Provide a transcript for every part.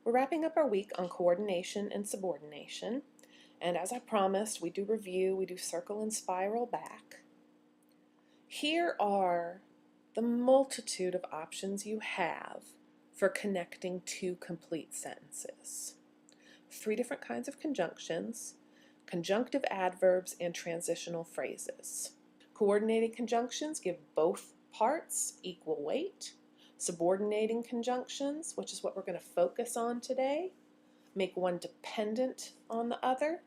We're wrapping up our week on coordination and subordination, and as I promised, we do review, we do circle and spiral back. Here are the multitude of options you have for connecting two complete sentences. 3 different kinds of conjunctions, conjunctive adverbs, and transitional phrases. Coordinating conjunctions give both parts equal weight. Subordinating conjunctions, which is what we're going to focus on today, make one dependent on the other.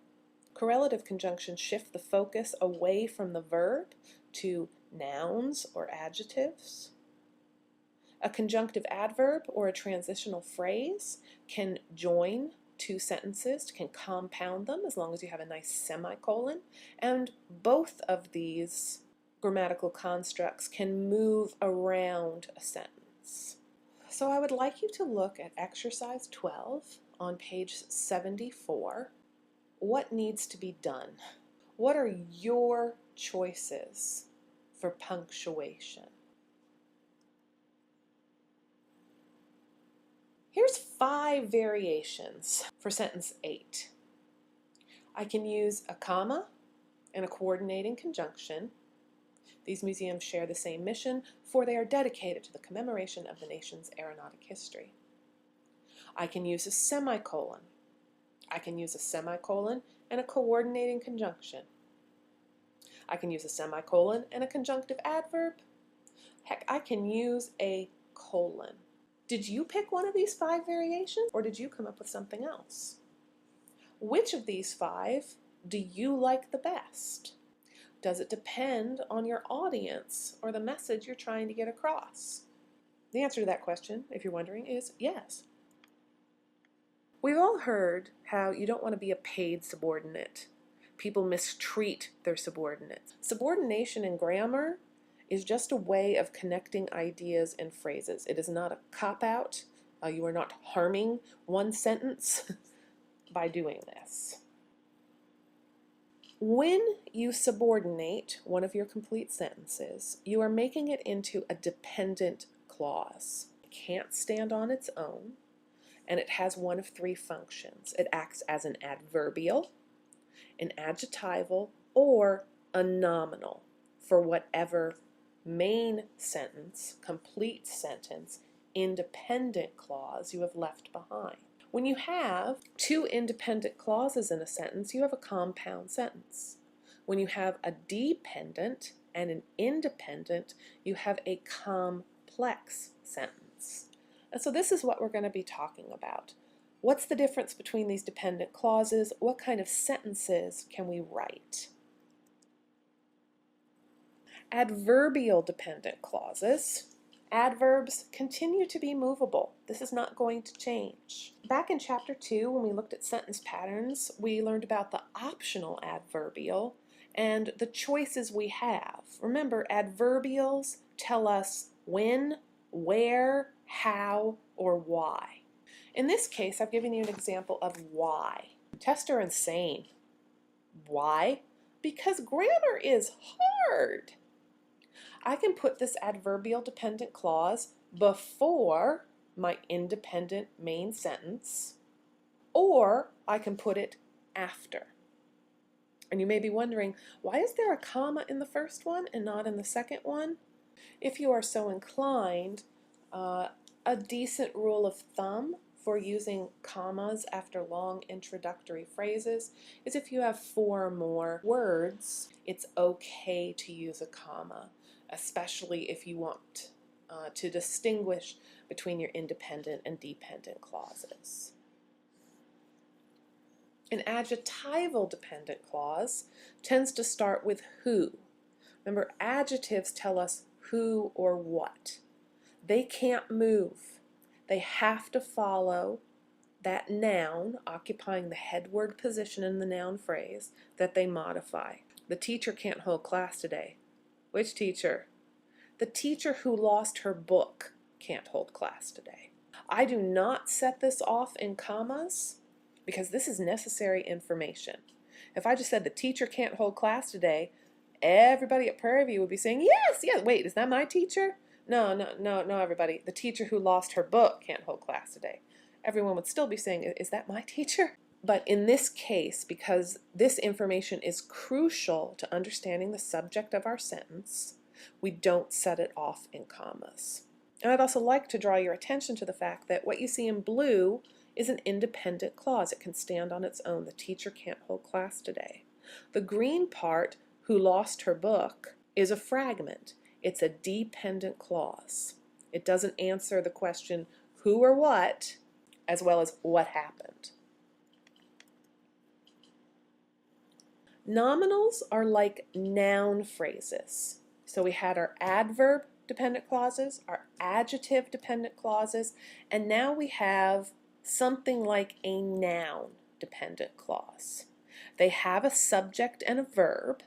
Correlative conjunctions shift the focus away from the verb to nouns or adjectives. A conjunctive adverb or a transitional phrase can join 2 sentences, can compound them as long as you have a nice semicolon, and both of these grammatical constructs can move around a sentence. So I would like you to look at exercise 12 on page 74. What needs to be done? What are your choices for punctuation? Here's 5 variations for sentence 8. I can use a comma and a coordinating conjunction. These museums share the same mission, for they are dedicated to the commemoration of the nation's aeronautic history. I can use a semicolon. I can use a semicolon and a coordinating conjunction. I can use a semicolon and a conjunctive adverb. Heck, I can use a colon. Did you pick one of these 5 variations, or did you come up with something else? Which of these 5 do you like the best? Does it depend on your audience or the message you're trying to get across? The answer to that question, if you're wondering, is yes. We've all heard how you don't want to be a paid subordinate. People mistreat their subordinates. Subordination in grammar is just a way of connecting ideas and phrases. It is not a cop-out. You are not harming one sentence by doing this. When you subordinate one of your complete sentences, you are making it into a dependent clause. It can't stand on its own, and it has one of 3 functions. It acts as an adverbial, an adjectival, or a nominal for whatever main sentence, complete sentence, independent clause you have left behind. When you have 2 independent clauses in a sentence, you have a compound sentence. When you have a dependent and an independent, you have a complex sentence. And so this is what we're going to be talking about. What's the difference between these dependent clauses? What kind of sentences can we write? Adverbial dependent clauses. Adverbs continue to be movable. This is not going to change. Back in chapter 2, when we looked at sentence patterns, we learned about the optional adverbial and the choices we have. Remember, adverbials tell us when, where, how, or why. In this case, I've given you an example of why. Test are insane. Why? Because grammar is hard. I can put this adverbial dependent clause before my independent main sentence, or I can put it after. And you may be wondering, why is there a comma in the first one and not in the second one? If you are so inclined, a decent rule of thumb for using commas after long introductory phrases is if you have 4 or more words, it's okay to use a comma, especially if you want to distinguish between your independent and dependent clauses. An adjectival dependent clause tends to start with who. Remember, adjectives tell us who or what. They can't move. They have to follow that noun occupying the headword position in the noun phrase that they modify. The teacher can't hold class today. Which teacher? The teacher who lost her book can't hold class today. I do not set this off in commas because this is necessary information. If I just said the teacher can't hold class today, everybody at Prairie View would be saying, yes, yes, wait, is that my teacher? No, everybody. The teacher who lost her book can't hold class today. everyone would still be saying, is that my teacher? But in this case, because this information is crucial to understanding the subject of our sentence, we don't set it off in commas. And I'd also like to draw your attention to the fact that what you see in blue is an independent clause. It can stand on its own. The teacher can't hold class today. The green part, who lost her book, is a fragment. It's a dependent clause. It doesn't answer the question who or what, as well as what happened. Nominals are like noun phrases. So we had our adverb dependent clauses, our adjective dependent clauses, and now we have something like a noun dependent clause. They have a subject and a verb,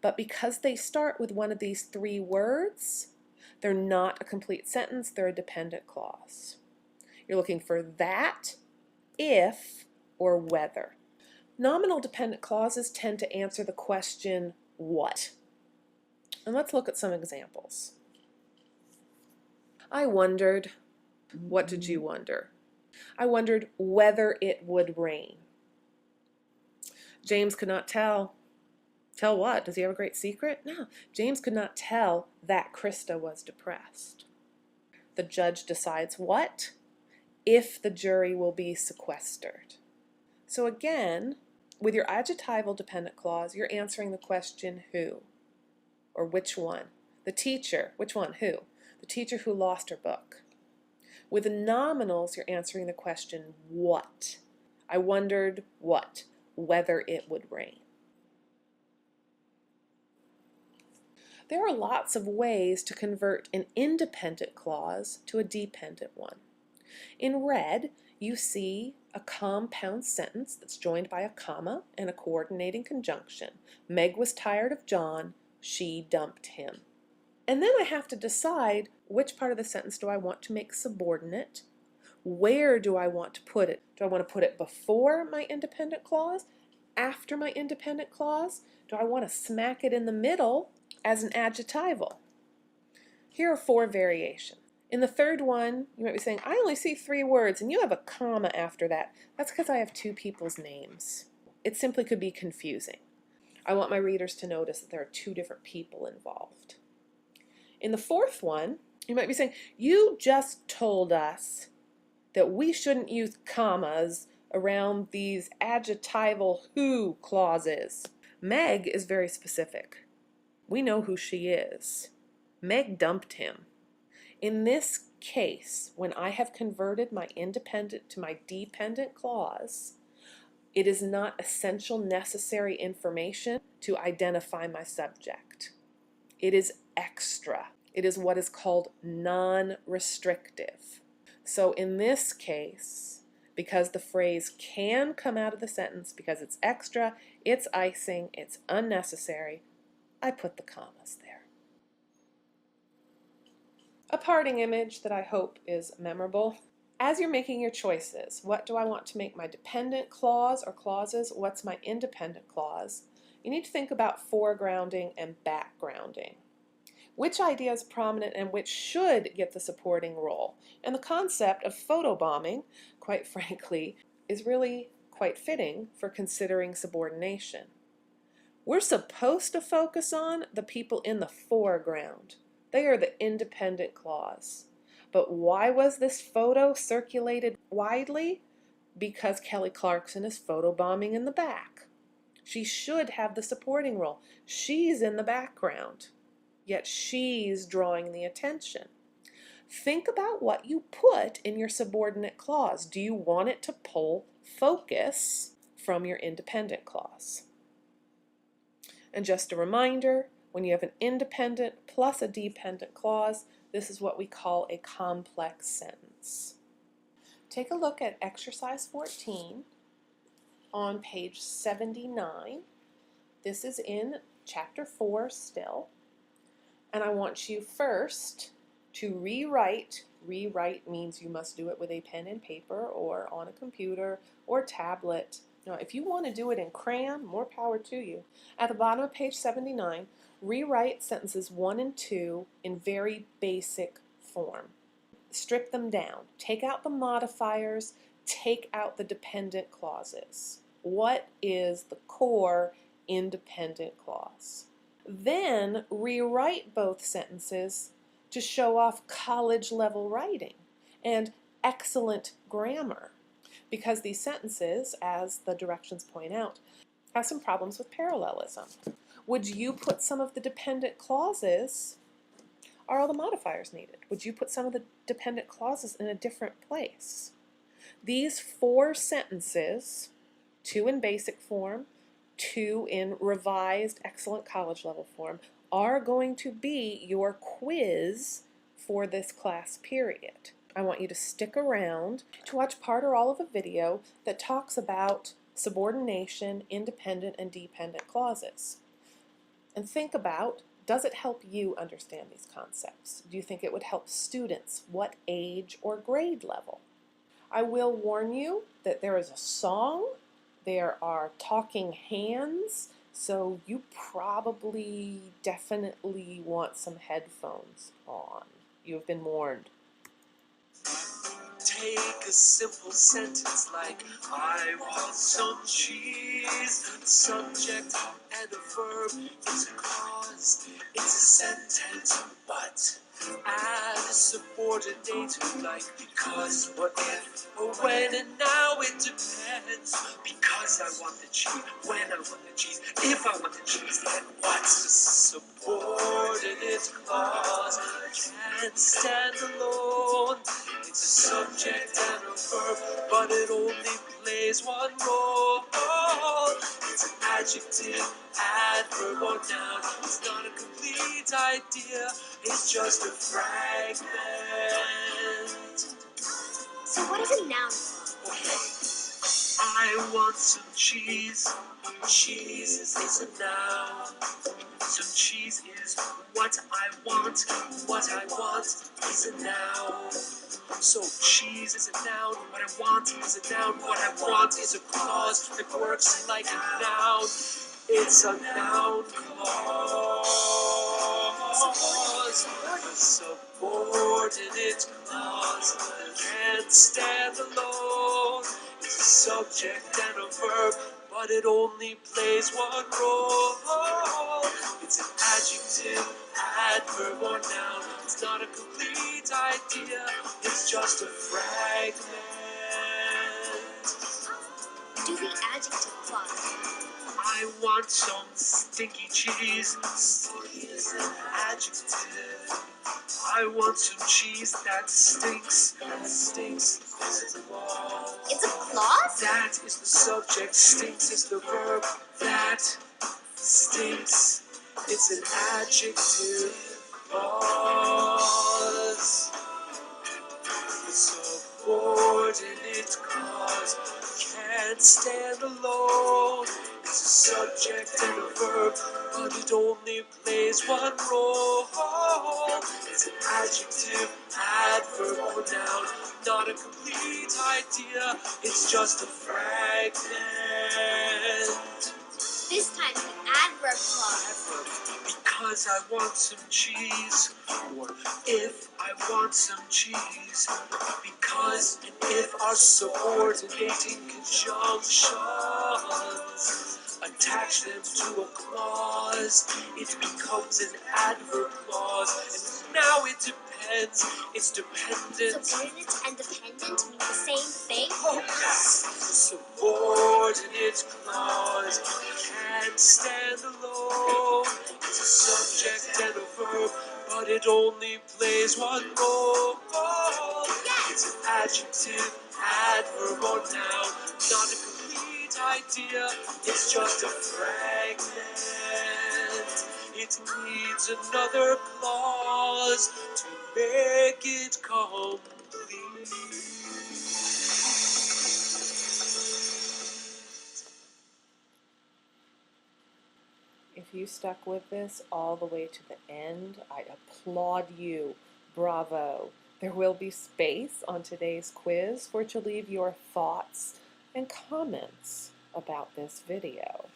but because they start with one of these three words, they're not a complete sentence, they're a dependent clause. You're looking for that, if, or whether. Nominal dependent clauses tend to answer the question, what? And let's look at some examples. I wondered, what did you wonder? I wondered whether it would rain. James could not tell. Tell what? Does he have a great secret? No. James could not tell that Krista was depressed. The judge decides what? If the jury will be sequestered. So again, with your adjectival dependent clause, you're answering the question who, or which one. The teacher, which one, who? The teacher who lost her book. With the nominals, you're answering the question what. I wondered what? Whether it would rain. There are lots of ways to convert an independent clause to a dependent one. In red, you see a compound sentence that's joined by a comma and a coordinating conjunction. Meg was tired of John, she dumped him. And then I have to decide which part of the sentence do I want to make subordinate. Where do I want to put it? Do I want to put it before my independent clause? After my independent clause? Do I want to smack it in the middle as an adjectival? Here are 4 variations. In the third one, you might be saying, I only see 3 words and you have a comma after that. That's because I have 2 people's names. It simply could be confusing. I want my readers to notice that there are 2 different people involved. In the fourth one, you might be saying, you just told us that we shouldn't use commas around these adjectival who clauses. Meg is very specific. We know who she is. Meg dumped him. In this case, when I have converted my independent to my dependent clause, it is not essential necessary information to identify my subject. It is extra. It is what is called non-restrictive. So in this case, because the phrase can come out of the sentence because it's extra, it's icing, it's unnecessary, I put the commas there. A parting image that I hope is memorable. As you're making your choices, what do I want to make my dependent clause or clauses? What's my independent clause? You need to think about foregrounding and backgrounding. Which idea is prominent and which should get the supporting role? And the concept of photobombing, quite frankly, is really quite fitting for considering subordination. We're supposed to focus on the people in the foreground. They are the independent clause. But why was this photo circulated widely? Because Kelly Clarkson is photobombing in the back. She should have the supporting role. She's in the background, yet she's drawing the attention. Think about what you put in your subordinate clause. Do you want it to pull focus from your independent clause? And just a reminder, when you have an independent plus a dependent clause, this is what we call a complex sentence. Take a look at exercise 14 on page 79. This is in chapter 4 still. And I want you first to rewrite. Rewrite means you must do it with a pen and paper or on a computer or tablet. Now, if you want to do it in crayon, more power to you. At the bottom of page 79, rewrite sentences 1 and 2 in very basic form. strip them down. Take out the modifiers, take out the dependent clauses. What is the core independent clause? Then rewrite both sentences to show off college-level writing and excellent grammar, because these sentences, as the directions point out, have some problems with parallelism. Would you put some of the dependent clauses, are all the modifiers needed? Would you put some of the dependent clauses in a different place? These 4 sentences, 2 in basic form, 2 in revised excellent college level form, are going to be your quiz for this class period. I want you to stick around to watch part or all of a video that talks about subordination, independent, and dependent clauses. And think about, does it help you understand these concepts? Do you think it would help students? What age or grade level? I will warn you that there is a song, there are talking hands, so you probably definitely want some headphones on. You have been warned. Take a simple sentence like, I want some cheese. Subject and a verb is a clause. It's a sentence, but add a subordinate like, because, what if, or when, and now it depends. Because I want the cheese, when I want the cheese, if I want the cheese, then what's the subordinate clause? Can't stand alone. It's a subject and a verb, but it only plays one role. It's an adjective, adverb, or noun. It's not a complete idea, it's just a fragment. So what is a noun? Okay. I want some cheese. Cheese is a noun. Some cheese is what I want. What I want is a noun. So cheese is a noun. What I want is a noun. What I want is a clause that works like a noun. It's a noun clause. Subordinate clause. Can't stand alone. It's a subject and a verb, but it only plays one role. It's an adjective, adverb, or noun. It's not a complete idea, it's just a fragment. Do the adjective clause. I want some stinky cheese. Stinky is an adjective. I want some cheese that stinks. That stinks is a clause. It's a clause? That is the subject. Stinks is the verb. That stinks. It's an adjective clause. The subordinate clause can't stand alone. It's a subject and a verb, but it only plays one role. It's an adjective, adverb, or noun. Not a complete idea, it's just a fragment. This time the adverb clause. Because I want some cheese, or if I want some cheese. Because and if are subordinating conjunctions. Attach them to a clause, it becomes an adverb clause, and now it depends, it's dependent. Subordinate and dependent mean the same thing? Oh yes, the subordinate clause can't stand alone. It's a subject and a verb, but it only plays one role. It's an adjective, adverb, or noun, not a complete idea, it's just a fragment. It needs another clause to make it complete. If you stuck with this all the way to the end, I applaud you. Bravo. There will be space on today's quiz for you to leave your thoughts and comments about this video.